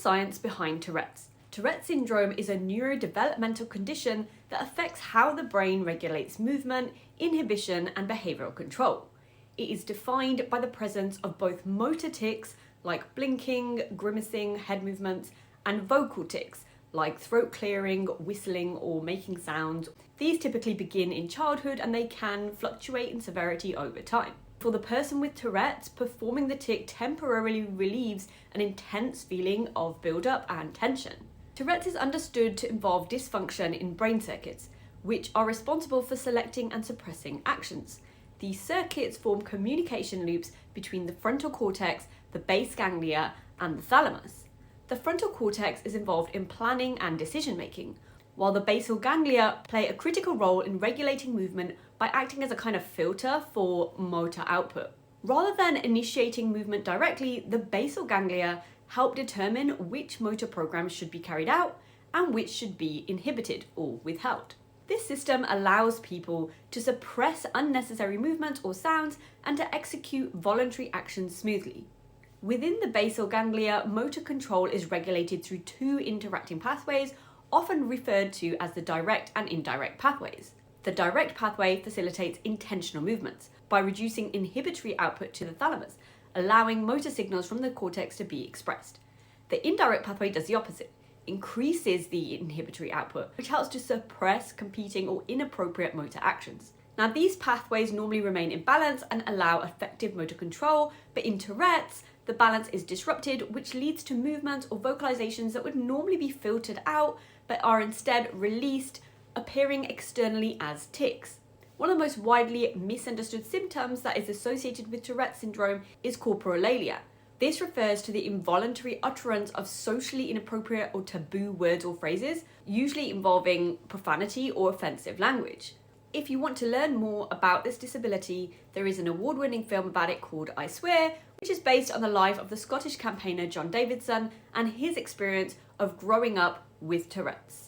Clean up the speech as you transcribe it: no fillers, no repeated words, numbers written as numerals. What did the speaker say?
science behind Tourette's. Tourette syndrome is a neurodevelopmental condition that affects how the brain regulates movement, inhibition, and behavioral control. It is defined by the presence of both motor tics, like blinking, grimacing, head movements, and vocal tics, like throat clearing, whistling, or making sounds. These typically begin in childhood and they can fluctuate in severity over time. For the person with Tourette's, performing the tic temporarily relieves an intense feeling of build-up and tension. Tourette's is understood to involve dysfunction in brain circuits, which are responsible for selecting and suppressing actions. These circuits form communication loops between the frontal cortex, the base ganglia, and the thalamus. The frontal cortex is involved in planning and decision-making, while the basal ganglia play a critical role in regulating movement by acting as a kind of filter for motor output. Rather than initiating movement directly, the basal ganglia help determine which motor programs should be carried out and which should be inhibited or withheld. This system allows people to suppress unnecessary movements or sounds and to execute voluntary actions smoothly. Within the basal ganglia, motor control is regulated through two interacting pathways, often referred to as the direct and indirect pathways. The direct pathway facilitates intentional movements by reducing inhibitory output to the thalamus, allowing motor signals from the cortex to be expressed. The indirect pathway does the opposite, increases the inhibitory output, which helps to suppress competing or inappropriate motor actions. Now, these pathways normally remain in balance and allow effective motor control, but in Tourette's, the balance is disrupted, which leads to movements or vocalizations that would normally be filtered out, but are instead released, appearing externally as tics. One of the most widely misunderstood symptoms that is associated with Tourette syndrome is corporalalia. This refers to the involuntary utterance of socially inappropriate or taboo words or phrases, usually involving profanity or offensive language. If you want to learn more about this disability, there is an award-winning film about it called I Swear, which is based on the life of the Scottish campaigner John Davidson and his experience of growing up with Tourette's.